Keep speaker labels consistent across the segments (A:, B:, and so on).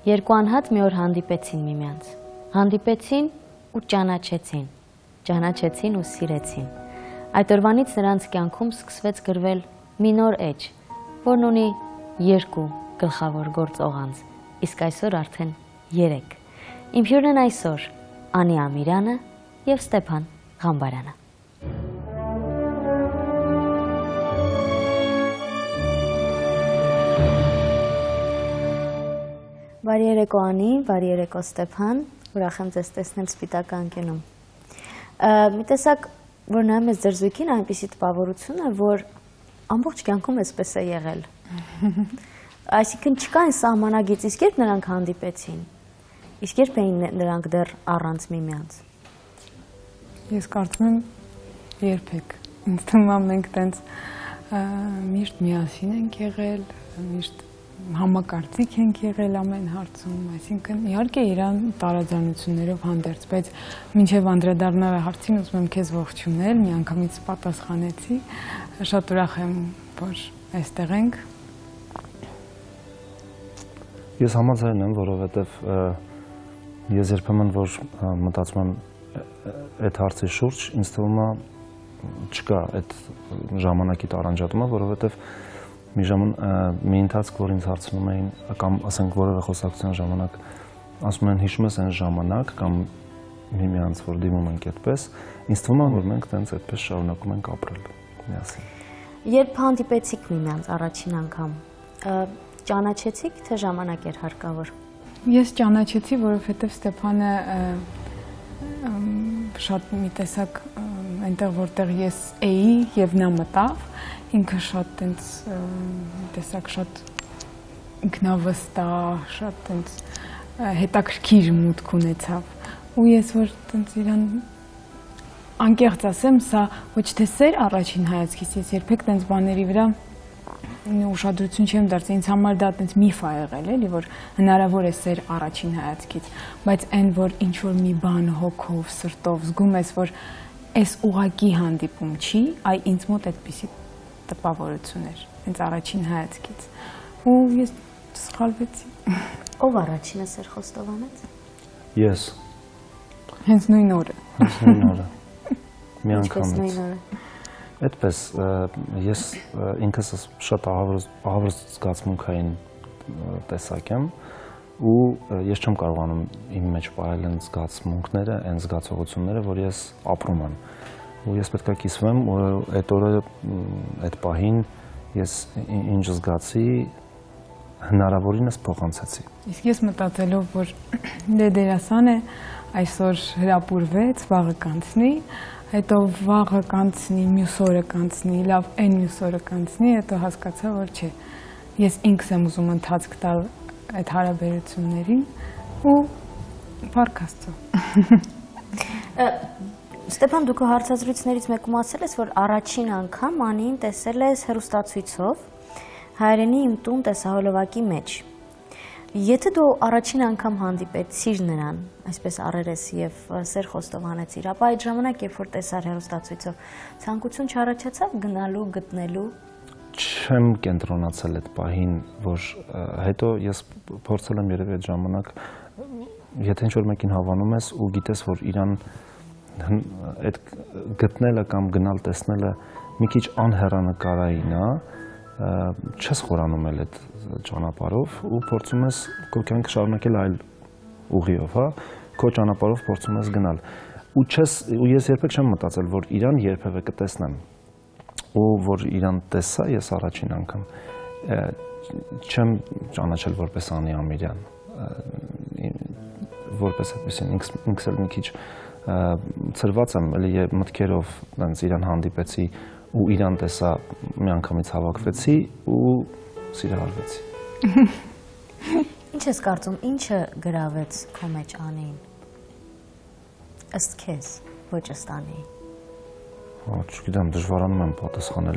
A: Երկու անհատ մի օր հանդիպեցին միմյանց։ Հանդիպեցին ու ճանաչեցին։ Ճանաչեցին ու սիրեցին։ Այդ օրվանից նրանց կյանքում սկսվեց գրվել մի նոր էջ, որն ունի երկու գլխավոր գործող անձ, իսկ այսօր արդեն 3։ Իմ հյուրն են այսօր Անի Ամիրյանը և Ստեփան Ղամբարյանը։ Բարի երեկո Անի, բարի երեկո Ստեփան, ուրախ եմ ձեզ տեսնել Սպիտակ անկյունում։ Մի տեսակ, որ նայում ես ձեր զույգին, այնպիսի տպավորություն է, որ ամբողջ կյանքում էսպես է եղել։ Այսինքն չկա այն սահմանագիծ, իսկ երբ նրանք հանդիպեցին, իսկ երբ էին նրանք դեռ առանց միմյանց։
B: Ես կարծում եմ երբեք։ Ինձ թվում է մենք տենց միշտ միասին ենք եղել, միշտ համակարծիք ենք եղել ամեն հարցում, այսինքն իհարկե իրան տարաձայնություններով հանդերձ, բայց մինչև անդրադառնալ հարցին ուզում եմ քեզ ողջունել, միանգամից պատասխանեցի, շատ ուրախ եմ, որ այստեղ ենք։
C: Ես համաձայն եմ, որովհետև ես երբեմն որ մտածում եմ այդ հարցի շուրջ, ինձ թվում է չկա այդ ժամանակի տարանջատումը, որովհետև մի ընթացք, որ ինձ հարցնում էին, կամ ասենք որևէ խոսակցության ժամանակ, ասում են հիշում ես այն ժամանակ, կամ միմյանց, որ դիմում ենք այդպես, ինձ թվում է, որ մենք տենց այդպես շարունակում ենք ապրել միասին։
A: Երբ հանդիպեցիք միմյանց առաջին անգամ, ճանաչեցիք, թե ժամանակ էր հարկավոր։
B: Ես ճանաչեցի, որովհետև Ստեփանը շատ մի տեսակ այնտեղ, որտեղ ես էի և նա մտավ, ինքը շատ տենց տեսակ շատ ինքնավստահ, շատ տենց հետաքրքիր մուտք ունեցավ ու ես որ տենց իրան անկեղծ ասեմ, սա ոչ թե սեր առաջին հայացքից, ես երբեք տենց բաների վրա ուշադրություն չեմ դարձել, ինձ համար դա տենց միֆ ա եղել, էլի, որ հնարավոր է սեր առաջին հայացքից, բայց այն, որ ինչ-որ մի բան հոգով, սրտով զգում ես, որ այս ուղղակի հանդիպում չի, այ ինձ մոտ այդպիսի տպավորություն էր, հենց առաջին հայացքից, ու ես սխալվեցի։
A: Ով առաջինը սեր խոստովանեց։
C: Ես։
B: Հենց նույն օրը։
C: Հենց նույն օրը։
A: Ինչպես նույն օրը։
C: Այդպես, ես ինքս շատ ահավոր զգացմունքային տեսակ եմ ու ես չեմ կարողանում իմ մեջ պահել այն զգացմունքները, այն զգացողությունները, որ ես ապրում եմ։ Ու ես պետք է կիսվեմ, այդ օրը, այդ պահին ես ինչ զգացի, հնարավորինս փոխանցեցի։
B: Իսկ ես մտածելով, որ դերասան է, այսօր հրապուրվեց, վաղը կանցնի, հետո վաղը կանցնի, մյուս օրը կանցնի, լավ այն մյուս օրը կանցնի, հետո հասկացա, որ չէ, ես ինքս եմ ուզում ընթացք տալ այդ հարաբերություններին ու փառք Աստծո։
A: Ստեփան, դու քո հարցազրույցներից մեկում ասել ես, որ առաջին անգամ Անիին տեսել ես հեռուստացույցով Հայրենի իմ տուն տեսահոլովակի մեջ։ Եթե դու առաջին անգամ հանդիպեցիր նրան, այսպես առերես և սեր խոստովանեցիր, ապա այդ ժամանակ, երբ որ տեսար հեռուստացույցով, ցանկություն չառաջացավ գնալու, գտնելու։
C: Չեմ կենտրոնացել այդ պահին, որ հետո ես փորձել եմ երևի այդ ժամանակ, եթե ինչ-որ մեկին հավանում ես ու գիտես, որ իրան այդ գտնելը կամ գնալ տեսնելը մի քիչ անհեռանկարային է, չես խորանում էլ այդ ճանապարհով ու փորձում ես քո կյանքը շարունակել այլ ուղիով, հա, քո ճանապարհով փորձում ես գնալ։ Ու ես երբեք չեմ մտածել, որ իրան երբևէ կտեսնեմ։ Ու որ իրան տեսա ես առաջին անգամ, չեմ ճանաչել որպես Անի Ամիրյան, որպես այդպեսին ինքս էլ մի քիչ ցրված եմ, էլի մտքերով իրան հանդիպեցի ու իրան տեսա, միանգամից հավաքվեցի ու սիրահարվեցի։
A: Ինչ ես կարծում, ինչը գրավեց քո մեջ Անիին։ Ըստ քեզ, ոչ ըստ Անիի։
C: Չգիտեմ, դժվարանում եմ պատասխանել,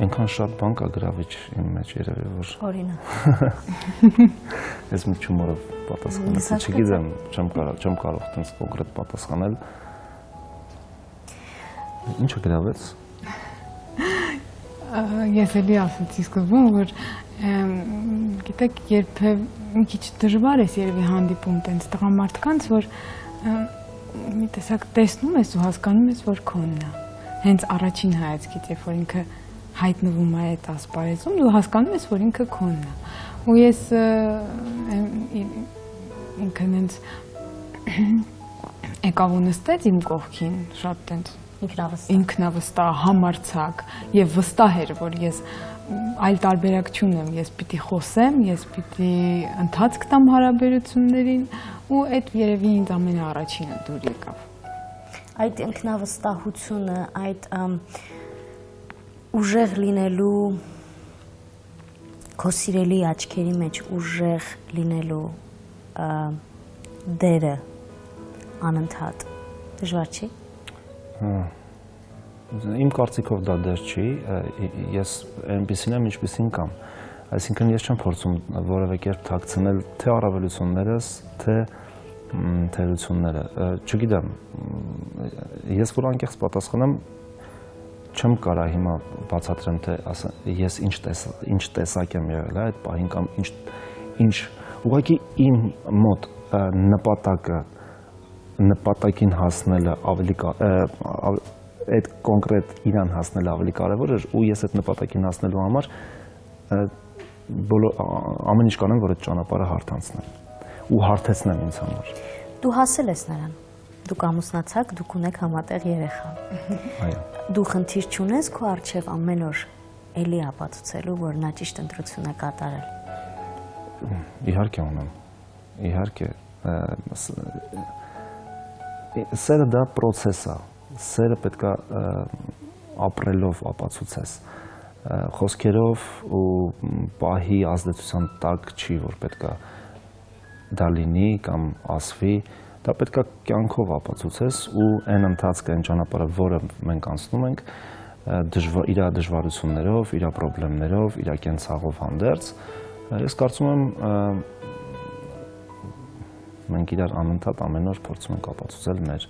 C: այնքան շատ բան կա գրավիչ իմ մեջ երևի, որ…
A: Օրինակ։
C: Ես մի չումորով պատասխանեցի, չգիտեմ, չեմ կարող տենց կոնկրետ պատասխանել։ Ինչը գրավեց։
B: Ես էլի ասացի սկզբում, որ գիտեք, երբե մի քիչ դժվար է երևի հանդիպում տենց տղամարդկանց, որ մի տեսակ տեսնում ես ու հասկանում ես, որ քոնն է։ Հենց առաջին հայացքից, երբ որ ինքը հայտնվում է այդ ասպարեզում, դու հասկանում ես, որ ինքը քոնն է։ Ու ես ինքն հենց եկավ ու նստեց իմ կողքին, շատ տենց ինքնավստահ, համարձակ եւ վստահ էր, որ ես այլ տարբերակ չունեմ, ես պիտի խոսեմ, ես պիտի ընթացք տամ հարաբերություններին ու այդ երևի ինձ ամենաառաջինը դուր եկավ։
A: Այդ ինքնավստահությունը, այդ ուժեղ լինելու քո սիրելի աչքերի մեջ ուժեղ լինելու դերը անընդհատ դժվար չի։
C: Իմ կարծիքով դա դեր չի, ես այնպեսին եմ, ինչպեսին կամ, այսինքն ես չեմ փորձում որևէ կերպ թաքցնել թե առավելություններս, թե թերությունները, չգիտեմ, ես որ անկեղծ պատասխանեմ, չեմ կարա հիմա բացատրեմ, թե ես ինչ տեսակ եմ եղել այդ պահին կամ ինչ, ուղղակի իմ մոտ նպատակին հասնելը ավելի այդ կոնկրետ իրան հասնելը ավելի կարևոր էր ու ես այդ նպատակին հասնելու համար ամեն ինչ կանեմ, որ այդ ճանապարհը հարթանցնեմ ու հարթեցնեմ ինձ համար։
A: Դու հասել ես նրան, դուք ամուսնացաք, դուք ունեք համատեղ երեխա։
C: Այո։
A: Դու խնդիր չունես քո առջև ամեն օր էլի ապացուցելու, որ նա ճիշտ ընտրություն է կատարել։
C: Իհարկե ունեմ, իհարկե, սերը դա պրոցես է, սերը պետք է ապրելով ապացուցես, խոսքերով ու պահի ազդեցության տակ չի, որ պետք է դա լինի կամ ասվի, դա պետք է կյանքով ապացուցես ու այն ընթացքը, այն ճանապարհը, որը մենք անցնում ենք, իր դժվարություններով, իր պրոբլեմներով, իր կենցաղով հանդերձ, ես կարծում եմ մենք իրար անընդհատ ամեն օր փորձում ենք ապացուցել մեր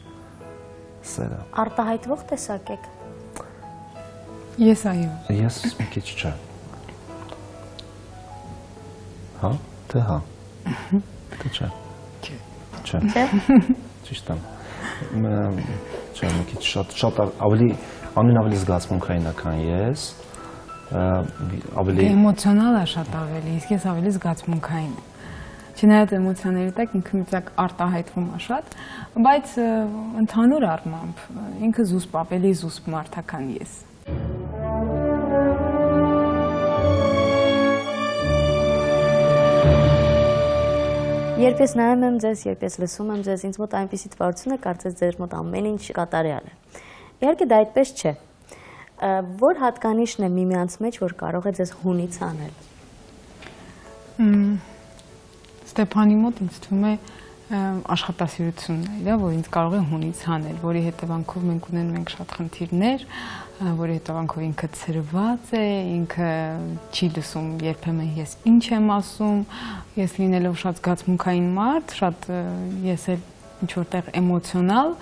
C: սերը։
A: Արտահայտվող տեսակ եք։
B: Ես այո։
C: Ես մի քիչ չէ։ Հա, թե հա։ Թե չէ։ Չէ։ Ճիշտ եմ։ Չէ, մի քիչ շատ ամեն ավելի զգացմունքային է, քան ես։ Ավելի
B: էմոցիոնալ է շատ ավելի, իսկ ես ավելի զգացմունքային եմ։ Չնայած էմոցիաների տակ ինքը մի տակ արտահայտվում է շատ, բայց ընդհանուր առմամբ ինքը զուսպ, ավելի զուսպ մարդ է, քան ես։
A: Երբ ես նայում եմ ձեզ, երբ ես լսում եմ ձեզ, ինձ մոտ այնպիսի տպավորություն է, կարծես ձեր մոտ ամեն ինչ կատարյալ է։ Իհարկե դա այդպես չէ։ Որ հատկանիշն է միմյանց մեջ, որ կարող է ձեզ հունից անել։
B: Ստեփանի մոտ ինձ թվում է աշխատասիրությունն է, որ ինձ կարող է հունից հանել, որի հետևանքով մենք ունենում ենք շատ խնդիրներ, որի հետևանքով ինքը ցրված է, ինքը չի լսում երբեմն ես ինչ եմ ասում, ես լինելով շատ զգացմունքային մարդ, շատ ես էլ ինչ որտեղ էմոցիոնալ,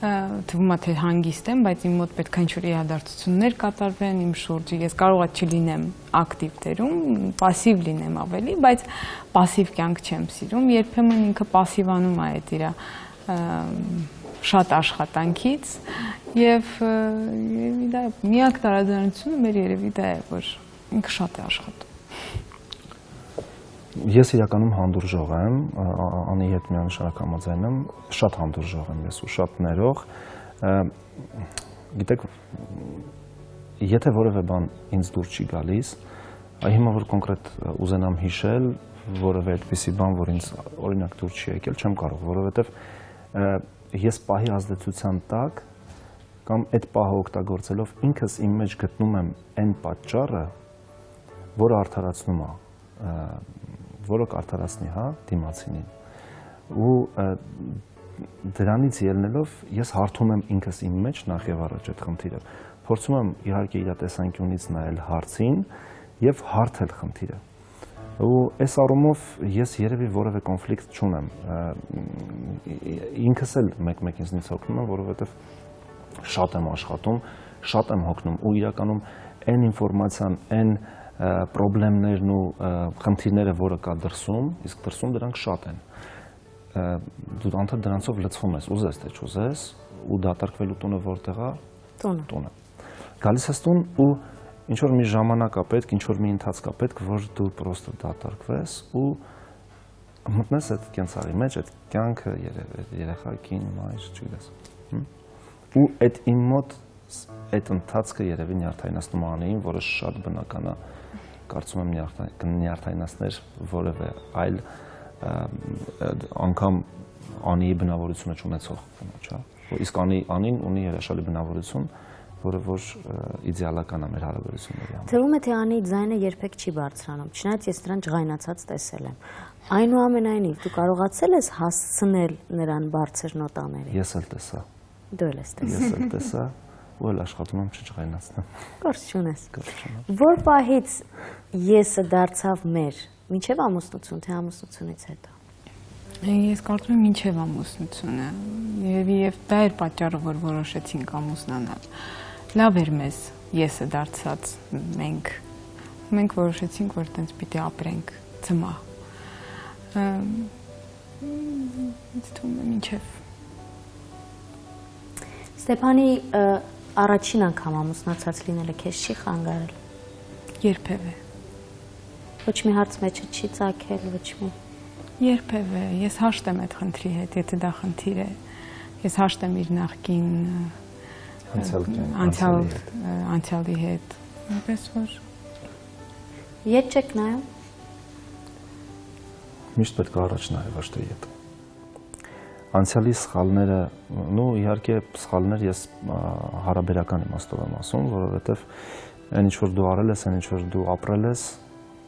B: թվում է թե հանգիստ եմ, բայց իմ մոտ պետք է ինչ-որ իրադարձություններ կատարվեն իմ շուրջը, ես կարող է չլինեմ ակտիվ դերում, պասիվ լինեմ ավելի, բայց պասիվ կյանք չեմ սիրում, երբեմն ինքը պասիվանում է այդ իր շատ աշխատանքից եւ դա միակ տարաձայնությունը մեր երևի դա է, որ ինքը շատ է աշխատում։
C: Ես իրականում հանդուրժող եմ, Անի հետ միանշանակ համաձայն եմ, շատ հանդուրժող եմ ես ու շատ ներող, գիտեք, եթե որևէ բան ինձ դուր չի գալիս, հիմա որ կոնկրետ ուզենամ հիշել, որևէ այդպիսի բան, որ ինձ օրինակ դուր չի եկել, չեմ կարող, որովհետև ես պահի ազդեցության տակ կամ այդ պահը օգտագործելով ինքս իմ մեջ գտնում եմ այն պատճառը, որը արդարացնում է, որը կարդարացնի, հա, դիմացինին։ Ու դրանից ելնելով ես հարթում եմ ինքս իմ մեջ նախ եւ առաջ այդ խնդիրը։ Փորձում եմ իհարկե իր տեսանկյունից նայել հարցին եւ հարթել խնդիրը։ Ու այս առումով ես երևի որևէ կոնֆլիկտ չունեմ։ Ինքս էլ մեկ-մեկ ինձնից հոգնում եմ, որովհետեւ շատ եմ աշխատում, շատ եմ հոգնում ու իրականում այն ինֆորմացիան, այն պրոբլեմներն ու խնդիրները, որը կա դրսում, իսկ դրսում դրանք շատ են։ Դու անդադ դրանցով լցվում ես, ուզես թե չուզես, ու դատարկվելու տունը որտեղ է։ Տունը։ Գալիս ես տուն ու ինչ որ մի ժամանակ է պետք, ինչ որ մի ընթացք է պետք, որ դու պրոստը դատարկվես ու մտնես այդ կյանքի մեջ, այդ կյանքը, երեխա, կին, մայր, չգիտես։ Ու այդ իմ մոտ այդ ընթացքը երևի նյարդայնացնում անեին, որը շատ բնական է, կարծում եմ նյարդայնացներ որևէ այլ անգամ Անիի բնավորությունը չունեցող կնոջ, իսկ Անին ունի երաշալի բնավորություն, որը որ իդեալական է մեր հարաբերությունների համար։
A: Թվում է, թե Անիի ձայնը երբեք չի բարձրանում, չնայած ես նրան ջղայնացած տեսել եմ։ Այնուամենայնիվ, դու կարողացել ես հասցնել նրան բարձր նոտաների։
C: Ես էլ տեսա։
A: Դու էլ ես տեսա։
C: Ես էլ տեսա, ու էլ աշխատում եմ չջղայնացնեմ։
A: Գործ չունես։ Որ պահից եսը դարձավ մեր, մինչև ամուսնություն, թե ամուսնությունից հետո։
B: Ես կարծում եմ մինչև ամուսնությունը, եւ դա էր պատճառը, որ որոշեցինք ամուսնանալ։ Լավ էր մեզ եսը դարձած մենք որոշեցինք, որ տենց պիտի ապրենք ծմա։ Ինձ թվում է մինչև
A: Ստեփանի առաջին անգամ ամուսնացած լինելը քեզ չի խանգարել։
B: Երբևէ։
A: Ոչ մի հարց մեջը չի ծագել, ոչ մի։
B: Երբևէ, ես հաշտ եմ այդ խնդրի հետ, եթե դա խնդիր է։ Ես հաշտ եմ իր նախկին անցյալի հետ։ Այնպես որ
A: Ետ չեք նայում։
C: Միշտ պետք է առաջ նայել, ոչ թե ետ։ Անցյալի սխալները, նո իհարկե սխալներ ես հարաբերական իմաստով եմ ասում, որովհետև այն ինչ որ դու արել ես, այն ինչ որ դու ապրել ես,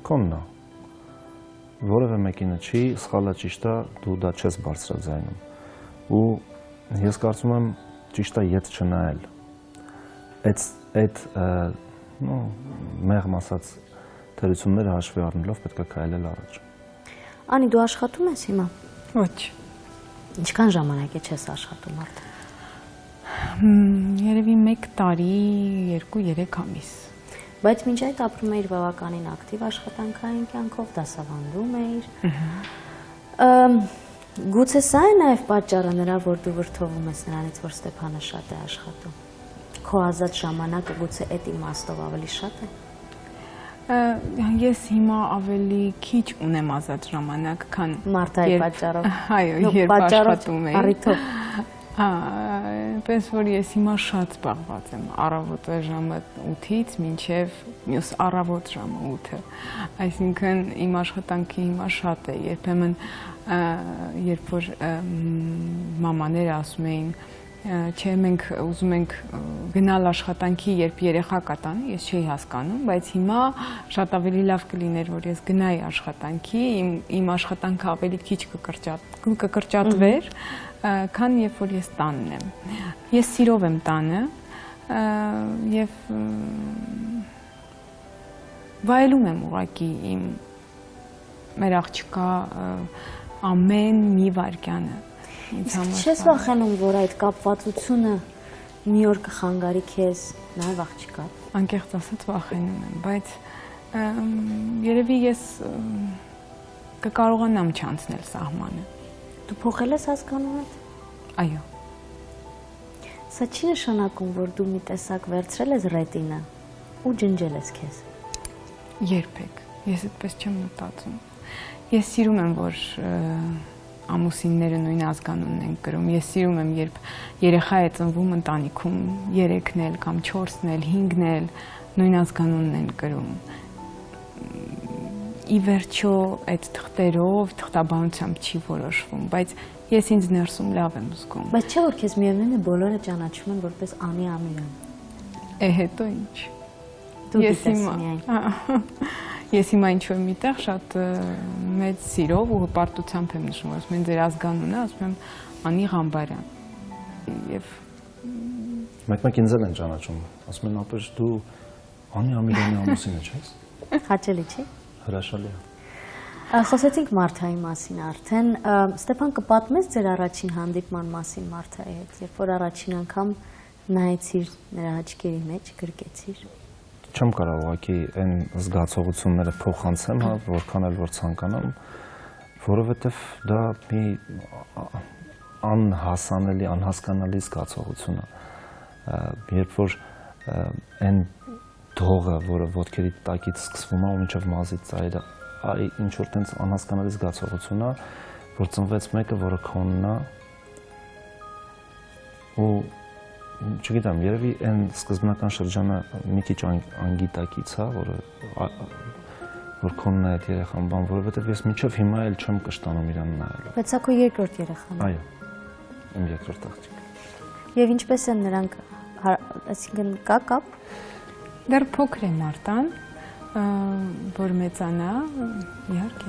C: քոնն է։ Որևէ մեկինը չի, սխալը ճիշտ է, դու դա չես բարձրաձայնում։ Ու ես կարծում եմ ճիշտ է ետ չնայել։ Այդ մեղմ ասած թերությունները հաշվի առնելով պետք է քայլել առաջ։
A: Անի, դու աշխատում ես հիմա։
B: Ոչ։
A: Ինչքան ժամանակ է չես աշխատում արդեն։
B: Երևի 1 տարի, 2-3 ամիս։
A: Բայց մինչ այդ ապրում էիր բավականին ակտիվ աշխատանքային կյանքով, դասավանդում էիր։ Գուցե սա է նաև պատճառը նրա, որ դու վրդովում ես նրանից, որ Ստեփանը շատ է աշխատում։ Քո ազատ ժամանակը գուցե այդ իմաստով ավելի շատ է։
B: Ես հիմա ավելի քիչ ունեմ ազատ ժամանակ, քան
A: Մարտայի պատճառով։
B: Այո, երբ աշխատում էի։
A: Առիթով։
B: Այնպես որ ես հիմա շատ զբաղված եմ առավոտը ժամը 8-ից մինչև մյուս առավոտ ժամը 8-ը։ Այսինքն իմ աշխատանքի հիմա շատ է, երբեմն երբ որ մամաները ասում էին, չէ, մենք ուզում ենք գնալ աշխատանքի, երբ երեխա կա տանը, ես չէի հասկանում, բայց հիմա շատ ավելի լավ կլիներ, որ ես գնայի աշխատանքի, իմ աշխատանքը ավելի քիչ կկրճատվեր, քան երբ որ ես տանն եմ։ Ես սիրով եմ տանը եւ վայելում եմ ուղղակի մեր աղջկա ամեն մի վայրկյանը։
A: Չես վախենում, որ այդ կապվածությունը մի օր կխանգարի քեզ նաև աղջկա։
B: Անկեղծ ասած վախենում եմ, բայց երևի ես կկարողանամ չանցնել սահմանը։
A: Դու փոխել ես հասկանում այդ։
B: Այո։
A: Սա չի նշանակում, որ դու մի տեսակ վերցրել ես ռետինը ու ջնջել ես քեզ։
B: Երբեք, ես այդպես չեմ մտածում։ Ես սիրում եմ, որ ամուսինները նույն ազգանունն են կրում։ Ես սիրում եմ, երբ երեխա է ծնվում ընտանիքում 3-ն էլ կամ 4-ն էլ, 5-ն էլ նույն ազգանունն են կրում։ Ի վերջո այդ թղթերով, թղթաբանությամբ չի որոշվում, բայց ես ինձ ներսում լավ եմ զգում։
A: Բայց չէ՞ որ քեզ միևնույն է բոլորը ճանաչում են որպես Անի Ամիրյան։
B: Հետո ինչ։
A: Դու գիտես միայն։
B: Ես հիմա ինչ-որ միտեղ շատ մեծ սիրով ու հպարտությամբ եմ նշում, ասում են ձեր ազգանունը, ասում եմ Անի Ղամբարյան։ Եվ
C: մեկ ինձ են ճանաչում, ասում են ապեր դու Անի Ամիրյանի ամուսինը չես։
A: Հաճելի չի։
C: Հրաշալի է։
A: Խոսեցինք Մարթայի մասին արդեն։ Ստեփան, կպատմես ձեր առաջին հանդիպման մասին Մարթայի հետ, երբ որ առաջին անգամ նայեցիր նրա աչքերի մեջ, գրկեցիր։
C: չեմ կարող ուղղակի այն զգացողությունները փոխանցեմ, հա, որքան էլ որ ցանկանամ, որովհետև դա մի անհասանելի, անհասկանալի զգացողություն է, երբ որ այն դողը, որը ոտքերի տակից սկսվում է ու մինչև մազից ծայրը, այ ինչ որ տենց անհասկանալի զգացողություն է, որ ծնվեց մեկը, որը քոնն է, ու չգիտեմ, երևի այն սկզբնական շրջանը մի քիչ անգիտակից է, որ քոնն է այդ երեխան բան, որովհետև ես մինչև հիմա էլ չեմ կշտանում իրան նայելու։
A: Բայց սա քո երկրորդ երեխան է։
C: Այո, իմ երկրորդ աղջիկը։
A: Եվ ինչպես են նրանք, այսինքն կա կապ։
B: Դեռ փոքր է Մարտան, որ մեծանա, իհարկե։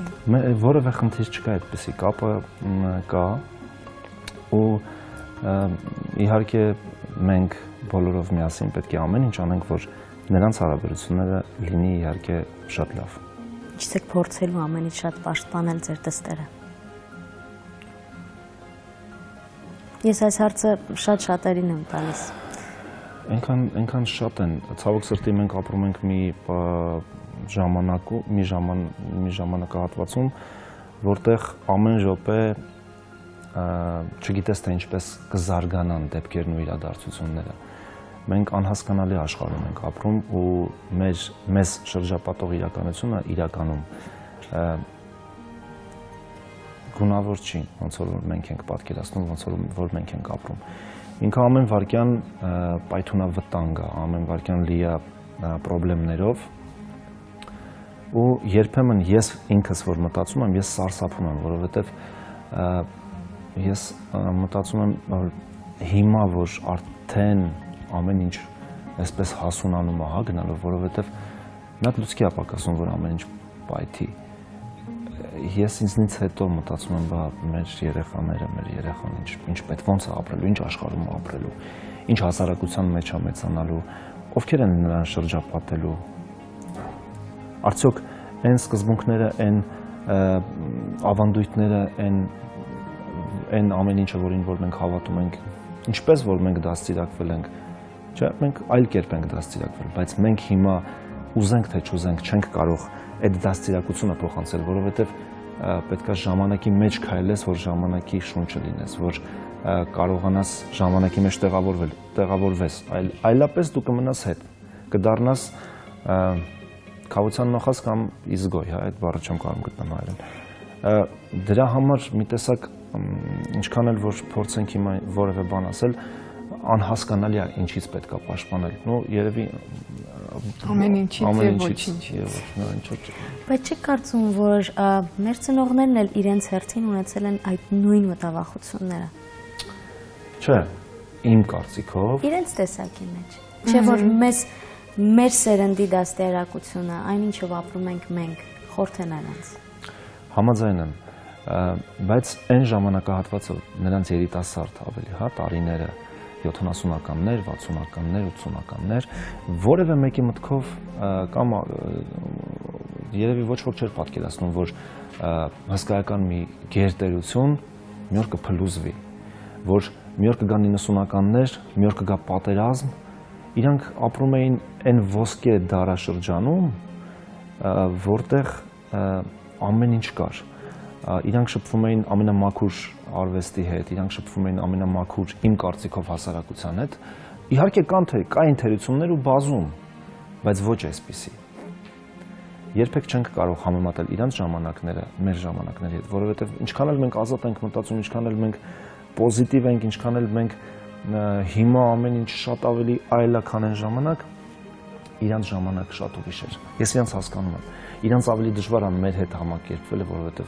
C: Որևէ խնդիր չկա այդպեսի կապը կա ու իհարկե մենք բոլորով միասին պետք է ամեն ինչ անենք, որ նրանց հարաբերությունները լինի իհարկե շատ լավ։
A: Ինչպես եք փորձելու ամեն ինչ շատ պաշտպանել ձեր դստերը։ Ես այս հարցը շատ շատերին եմ տալիս։
C: Այնքան շատ են, ցավոք սրտի մենք ապրում ենք մի ժամանակահատվածում, որտեղ ամեն րոպե չգիտես թե ինչպես կզարգանան դեպքերն ու իրադարձությունները։ Մենք անհասկանալի աշխարհում ենք ապրում ու մեզ շրջապատող իրականությունը իրականում գունավոր չի, ոնց որ մենք ենք պատկերացնում, ոնց որ մենք ենք ապրում։ Ինքը ամեն վարքյան պայթունավտանգ է, ամեն վարքյան լի է պրոբլեմներով ու երբեմն ես ինքս որ մտածում եմ, ես սարսափում եմ, որովհետև ես մտածում եմ, որ հիմա որ արդեն ամեն ինչ այսպես հասունանում է, հա, գնալով, որովհետև նա լուցկի է պակասում, որ ամեն ինչ պայթի։ Ես ինձնից հետո մտածում եմ, բա մեր երեխաները, մեր երեխան ինչ պետք ոնց է ապրելու, ինչ աշխարհում է ապրելու, ինչ հասարակության մեջ է մեծանալու, ովքեր են նրան շրջապատելու։ Արդյոք այն սկզբունքները, այն ավանդույթները, այն ամեն ինչը, որին որ մենք հավատում ենք, ինչպես որ մենք դաստիարակվել ենք, չէ, մենք այլ կերպ ենք դաստիարակվել, բայց մենք հիմա ուզենք թե չուզենք չենք կարող այդ դաստիարակությունը փոխանցել, որովհետև պետք է ժամանակի մեջ քայլես, որ ժամանակի շունչը լինես, որ կարողանաս ժամանակի մեջ տեղավորվես, այլապես դու կմնաս հետ, կդառնաս քավության նոխազ կամ իզգոյ, հա, այդ բառը չեմ կարող գտնել հայերեն։ Դրա համար մի տեսակ ինչքան էլ որ փորձենք հիմա որևէ բան ասել, անհասկանալի է ինչից պետք է պաշտպանել։ Նո երևի
B: ամեն ինչից եւ ոչինչ։
A: Բայց չեք կարծում, որ մեր ծնողներն էլ իրենց հերթին ունեցել են այդ նույն մտավախությունները։
C: Չէ, իմ կարծիքով։
A: Իրենց տեսակի մեջ։ Չէ, որ մեր սերնդի դաստիարակությունը, այն ինչով ապրում ենք մենք, խորթ է նրանց։
C: Համաձայն եմ, բայց այն ժամանակահատվածը նրանց երիտասարդ ավելի, հա, տարիները 70-ականներ, 60-ականներ, 80-ականներ, որևէ մեկի մտքով կամ երևի ոչ ոք չէր պատկերացնում, որ հսկայական մի գերտերություն մի օր կփլուզվի, որ մի օր կգա 90-ականներ, մի օր կգա պատերազմ, իրանք ապրում էին այն ոսկե դարաշրջանում, որտեղ ամեն ինչ կար։ Իրանք շփվում էին ամենամաքուր արվեստի հետ, իրանք շփվում էին ամենամաքուր իմ կարծիքով հասարակության հետ։ Իհարկե կային թերություններ ու բազում, բայց ոչ այսպիսի։ Երբեք չենք կարող համեմատել իրանց ժամանակները մեր ժամանակների հետ, որովհետև ինչքան էլ մենք ազատ ենք մտածում, ինչքան էլ մենք պոզիտիվ ենք, ինչքան էլ մենք հիմա ամեն ինչ շատ ավելի այլ է, քան այն ժամանակ, իրանց ժամանակ շատ ուրիշ էր։ Ես իրանց հասկանում եմ։ Իրանց ավելի դժվար է մեր հետ համակերպվելը, որովհետև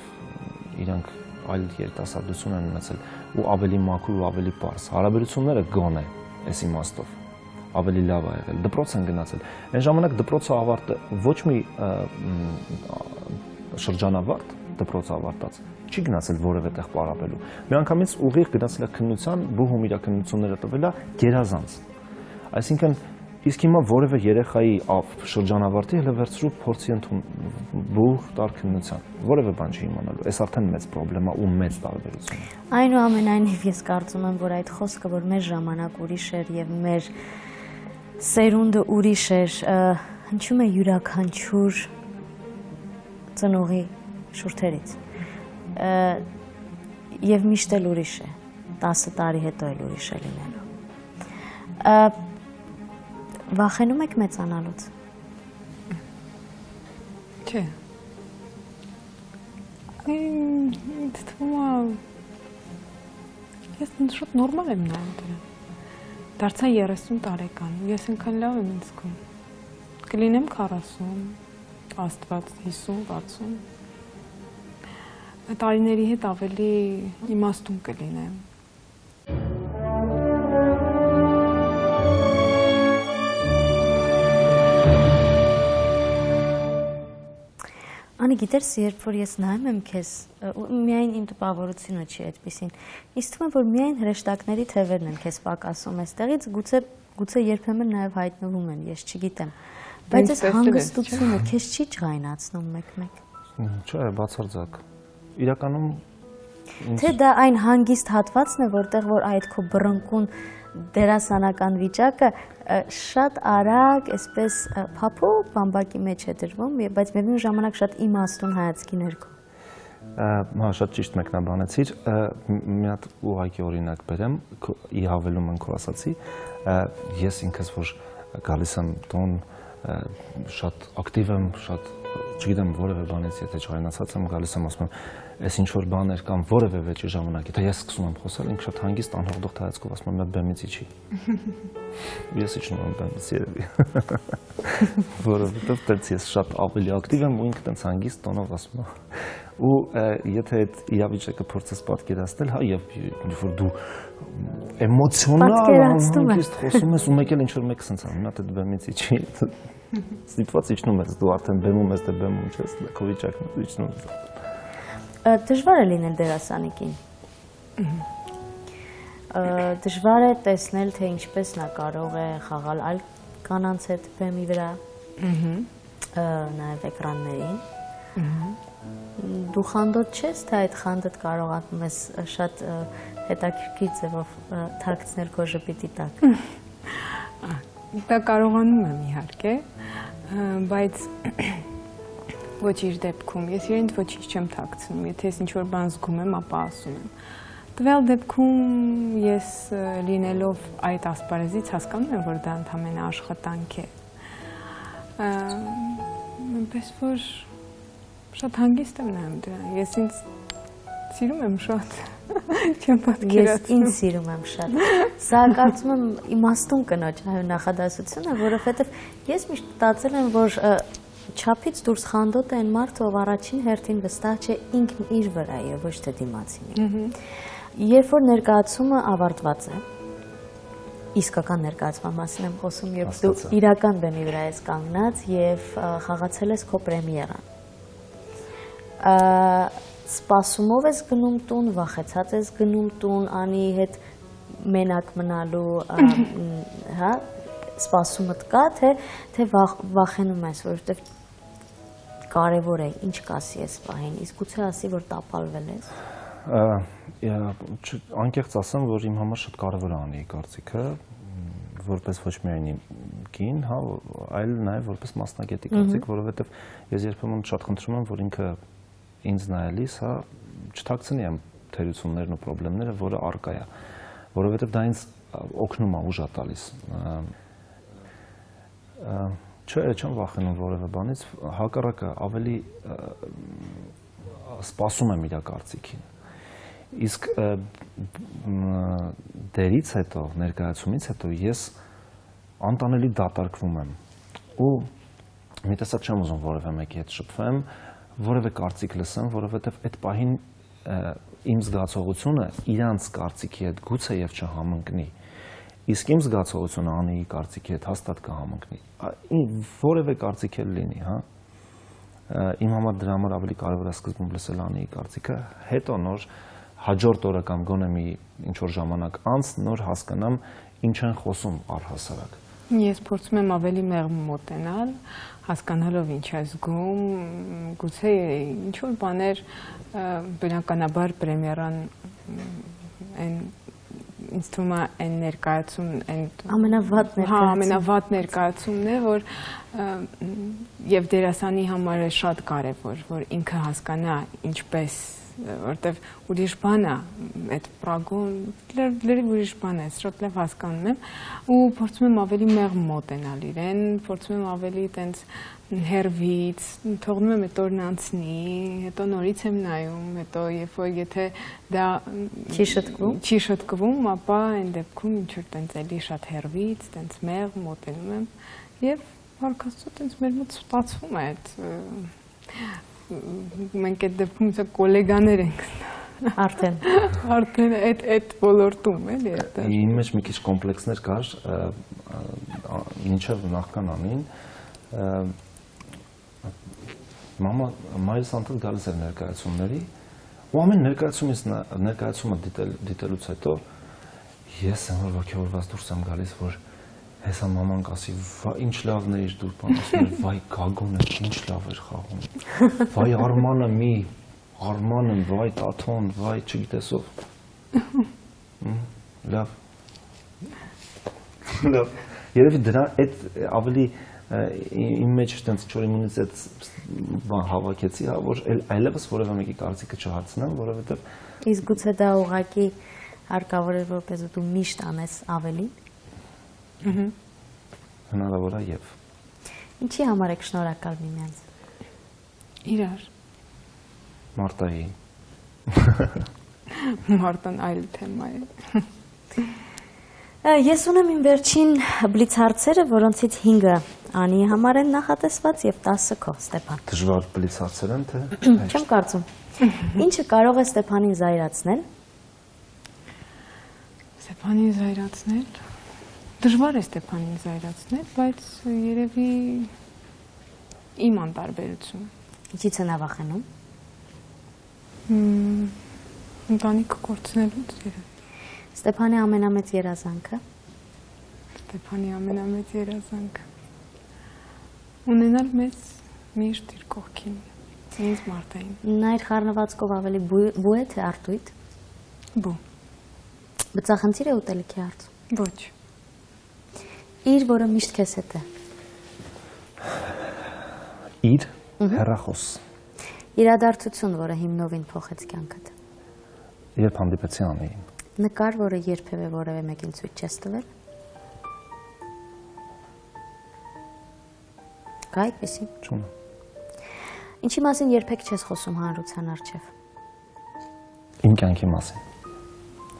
C: իրանք այլ երիտասարդություն են ունեցել ու ավելի մաքուր ու ավելի պարզ։ Հարաբերությունները գոնե այս իմաստով ավելի լավ է եղել։ Դպրոց են գնացել։ Այն ժամանակ դպրոցը ավարտը ոչ մի շրջանավարտ դպրոցը ավարտած չի գնացել որևէ տեղ պարապելու։ Միանգամից ուղիղ գնացել է քննության, բուհում իր քննությունները տվել է գերազանց։ Այսինքն իսկ հիմա որևէ երեխայի շրջանավարտի հələ վերցրու փորձի բուհ տար քննության։ Որևէ բան չի իմանալու։ Այս արդեն մեծ խնդրեմ է ու մեծ տարբերություն է։
A: Այնուամենայնիվ ես կարծում եմ, որ այդ խոսքը, որ մեր ժամանակ ուրիշ էր եւ մեր սերունդը ուրիշ էր, հնչում է յուրաքանչյուր ծնողի շուրթերից եւ միշտ էլ ուրիշ է 10 տարի հետո էլ ուրիշ է լինելու վախենում եք մեծանալուց
B: չէ ինձ թվում է ես շատ նորմալ եմ նայում դրան դարձա 30 տարեկան ես այնքան լավ եմ ինձ զգում կլինեմ 40 աստված 50-60 տարիների հետ ավելի իմաստուն կլինեմ
A: Անի գիտես, երբ որ ես նայում եմ քեզ, միայն իմ տպավորությունը չի այդպեսին, ինձ թվում է, որ միայն հրեշտակների թևերն են քեզ պակասում այստեղից, գուցե երբեմն նաև հայտնվում են, ես չգիտեմ, բայց այս հանգստությունը քեզ չի ջղայնացնում մեկ-մեկ։
C: Չէ, բացարձակ։ Իրականում
A: թե դա այն հանգիստ հատվածն է, որտեղ որ այդ քո բռնկուն դերասանական վիճակը շատ արագ, այսպես փափուկ բամբակի մեջ է դրվում, բայց միևնույն ժամանակ շատ իմաստուն հայացքի ներքո։
C: Հա, շատ ճիշտ մեկնաբանեցիր, մի հատ ուղղակի օրինակ բերեմ, ի հավելում քո ասացի, ես ինքս որ գալիս եմ տուն, շատ ակտիվ եմ, շատ չգիտեմ որևէ բանից, եթե չհայնացած եմ, գալիս եմ ասում եմ, այս ինչ որ բաներ կամ որևէ վեճի ժամանակ, եթե ես սկսում եմ խոսել, ինքը շատ հանգիստ անհողդող հայացքով ասում եմ, բեմից իջի։ Ես իջնում եմ բեմից երևի։ Որովհետև տենց ես շատ ավելի ակտիվ եմ ու ինքը տենց հանգիստ տոնով ասում է։ Ու եթե այդ իրավիճակը փորձես պատկերացնել, հա, եւ որ դու էմոցիոնալ հանգիստ խոսում ես ու մեկ էլ ինչ որ մեկը սենց անում, նա դե բեմից իջի։ Ստիպված իջնում ես, դու արդեն բեմում ես, դե բեմում չես, քո վիճակն ու իջնում ես։
A: Դժվար է լինել դերասանիկին։ Դժվար է տեսնել, թե ինչպես նա կարող է խաղալ այլ կանանց հետ բեմի վրա, նաև էկրաններին։ Դու խանդոտ չես, թե այդ խանդդ կարողանում ես շատ հետաքրքիր ձևով թաքցնել քո ժպիտի տակ։
B: Դա կարողանում եմ իհարկե, բայց ոչ իր դեպքում, ես իրենից ոչինչ չեմ թաքցնում, եթե ես ինչ-որ բան զգում եմ, ապա ասում եմ։ Տվյալ դեպքում ես լինելով այդ ասպարեզից հասկանում եմ, որ դա ընդամենը աշխատանք է։ Այնպես որ շատ հանգիստ եմ նայում դրան, ես ինձ սիրում եմ շատ, չեմ պատկերացնում։
A: Ես ինձ սիրում եմ շատ։ Սա կարծում եմ իմաստուն կնոջ նախադասություն է, որովհետև ես միշտ մտածել եմ, որ չափից դուրս խանդոտ է այն մարդը, ով առաջին հերթին վստահ չէ ինքն իր վրա եւ ոչ թե դիմացինի։ Երբ որ ներկայացումը ավարտված է, իսկական ներկայացման մասին եմ խոսում, երբ դու իրական բեմի վրա ես կանգնած եւ խաղացել ես քո պրեմիերան։ Սպասումով ես գնում տուն, վախեցած ես գնում տուն, Անի հետ մենակ մնալու, հա, սպասումդ կա, թե վախենում ես, որովհետև կարևոր է, ինչ կասի ես պահին, իսկ գուցե ասի, որ տապալվել ես։
C: Անկեղծ ասեմ, որ իմ համար շատ կարևոր է Անիի կարծիքը, որպես ոչ միայն իմ կին, հա, այլ նաև որպես մասնագետի կարծիք, որովհետև ես երբեմն շատ խնդրում եմ, որ ինքը ինձ նայելիս, հա, չթաքցնի ამ թերություններն ու խնդիրները, որը առկա է, որովհետև դա ինձ օգնում է, ուժ է տալիս։ Չէ, չեմ վախենում որևէ բանից, հակառակը ավելի սպասում եմ իր կարծիքին։ Իսկ դերից հետո, ներկայացումից հետո ես անտանելի դատարկվում եմ ու մի տեսակ չեմ ուզում որևէ մեկի հետ շփվեմ, որևէ կարծիք լսեմ, որովհետև այդ պահին իմ զգացողությունը իրանց կարծիքի հետ գուցե եւ չհամընկնի։ Իսկ իմ զգացողությունը Անիի կարծիքի հետ հաստատ կհամընկնի։ Որևէ կարծիք էլ լինի, հա։ Իմ համար դրա համար ավելի կարևոր է սկզբում լսել Անիի կարծիքը, հետո նոր հաջորդ օրը կամ գոնե մի ինչ որ ժամանակ անց նոր հասկանամ ինչ են խոսում առհասարակ։
B: Ես փորձում եմ ավելի մեղմ մոտենալ, հասկանալով ինչ է զգում, գուցե ինչ որ բաներ բնականաբար պրեմիերան այն ինձ թվում է այն ներկայացումն այն
A: ամենավատ
B: հա ամենավատ ներկայացումն է, որ եւ դերասանի համար է շատ կարեւոր, որ ինքը հասկանա ինչպես, որտեվ ուրիշ բան է այդ պրագոն, լրիվ ուրիշ բան է, շատ լավ հասկանում եմ ու փորձում եմ ավելի մեղմ մոտենալ իրեն, փորձում եմ ավելի տենց հերվից, թողնում եմ այդ օրն անցնի, հետո նորից եմ նայում, հետո երբ որ եթե դա չի շտկվում, ապա այն դեպքում ինչ որ տենց էլի շատ հերվից, տենց մեղմ մոտենում եմ եւ հարկաստու տենց մեր մոտ ստացվում է այդ մենք այդ դեպքում ասա գոլեգաներ ենք արդեն այդ ոլորտում էլի
C: իմ մեջ մի քիչ կոմպլեքսներ կար ինչեւ նախքան անին մայրս անդադ գալիս էր ներկայացումների ու ամեն ներկայացումը դիտելուց հետո ես եմ որ ոգևորված դուրս եմ գալիս որ հեսա մաման կասի ինչ լավն է իր դուր պատասխանում էր վայ Գագոնը ինչ լավ էր խաղում վայ Արմանը վայ Տաթոն վայ չգիտես ով լավ երևի դրա այդ ավելի իմ մեջ այդպես չորիմունից այդ բան հավաքեցի, հա, որ այլևս որևէ մեկի կարծիքը չհարցնեմ, որովհետև
A: իսկ գուցե դա ուղղակի հարկավոր է որպես դու միշտ անես ավելին։
C: Հնարավոր է եւ։
A: Ինչի համար եք շնորհակալ միմյանց։
B: Իրար։
C: Մարտայի։
B: Մարտան այլ թեմա է։
A: Ես ունեմ իմ վերջին բլից հարցերը, որոնցից 5-ը Անի համար են նախատեսված եւ 10-ը քո, Ստեփան։
C: Դժվար բլից հարցեր են, թե։
A: Չեմ կարծում։ Ինչը կարող է Ստեփանին զայրացնել։
B: Ստեփանին զայրացնել։ Դժվար է Ստեփանին զայրացնել, բայց երևի իմ անտարբերությունը։
A: Ինչից է նա վախենում։
B: Ընտանիքը կորցնելուց երևի։
A: Ստեփանի ամենամեծ երազանքը։
B: Ստեփանի ամենամեծ երազանքը։ Ունենալ մեծ միշտ իր կողքին, ինձ Մարտային։
A: Նա իր խառնվածքով ավելի բու է թե արտույտ։
B: Բու։
A: Բծախնդիր է ուտելիքի հարց։
B: Ոչ։
A: Իր, որը միշտ քեզ հետ է։
C: Իր հեռախոս։
A: Իրադարձություն, որը հիմնովին փոխեց կյանքդ։
C: Երբ հանդիպեցի Անիին։
A: Նկար, որը երբևէ որևէ մեկին ցույց չես տվել։ Կա այդպեսին։
C: Չունեմ։
A: Ինչի մասին երբեք չես խոսում հանրության առջև։
C: Իմ կյանքի մասին։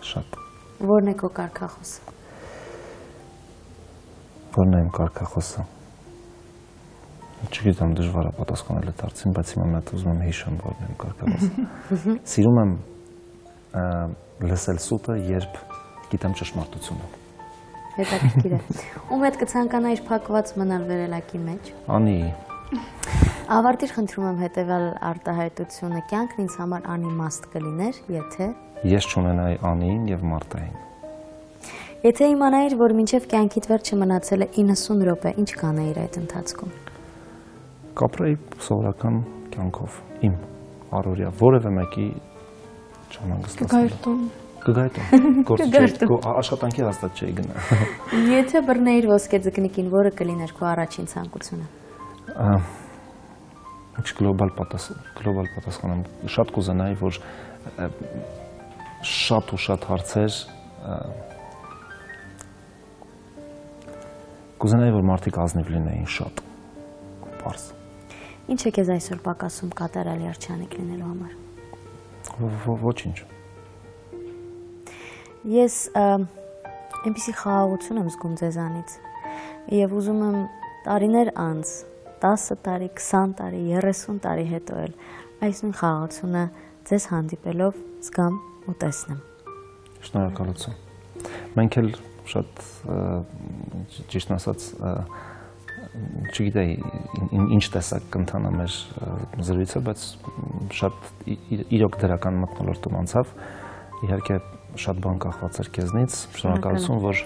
C: Շատ։
A: Որն է քո կարգախոսը։
C: Որն է իմ կարգախոսը։ Չգիտեմ դժվար է պատասխանել այդ հարցին, բայց հիմա մոտ ուզում եմ հիշեմ որն է իմ կարգախոսը։ Սիրում եմ լսել սուտը, երբ գիտեմ ճշմարտությունը։
A: Հետաքրքիր է։ Ում հետ կցանկանայիր փակված մնալ վերելակի մեջ։
C: Անիի։
A: Ավարտիր խնդրում եմ հետևյալ արտահայտությունը. կյանքն ինձ համար անիմաստ կլիներ, եթե
C: Ես չունենայի Անիին եւ Մարտային։
A: Եթե իմանայիր, որ մինչև կյանքիդ վերջը մնացել է 90 րոպե, ինչ կանեիր այդ ընթացքում։
C: Կապրեի սովորական կյանքով իմ առօրյա որևէ մեկի չանհանգստացնելու։ Կգայի տուն, աշխատանքի հաստատ չէի գնա։
A: Եթե բռնեիր ոսկե ձկնիկին, որը կլիներ քո առաջին ցանկությունը։
C: Ինչ գլոբալ պատասխանեմ, շատ կուզենայի, որ շատ ու շատ հարցեր կուզենայի, որ մարդիկ ազնիվ լինեին շատ, պարզ։
A: Ինչ է քեզ այսօր պակասում կատարյալ երջանիկ լինելու համար։
C: Ոչինչ։
A: Ես այնպիսի խաղաղություն եմ զգում ձեզանից եւ ուզում եմ տարիներ անց, 10 տարի, 20 տարի, 30 տարի հետո էլ այս նույն խաղաղությունը ձեզ հանդիպելով զգամ ու տեսնեմ։
C: Շնորհակալություն։ Մենք էլ շատ ճիշտ ասած չգիտեի ինչ տեսակ կընթանա մեր զրույցը, բայց շատ իրոք դրական մթնոլորտում անցավ։ Իհարկե շատ բան կախված էր քեզնից, շնորհակալություն, որ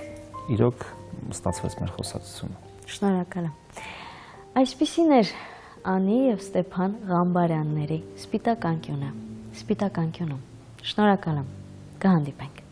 C: իրոք ստացվեց մեր խոսակցությունը։
A: Շնորհակալ եմ։ Այսպիսին էր Անի եւ Ստեփան Ղամբարյանների Սպիտակ անկյունը։ Սպիտակ անկյունում։ Շնորհակալ եմ։ Կհանդիպենք։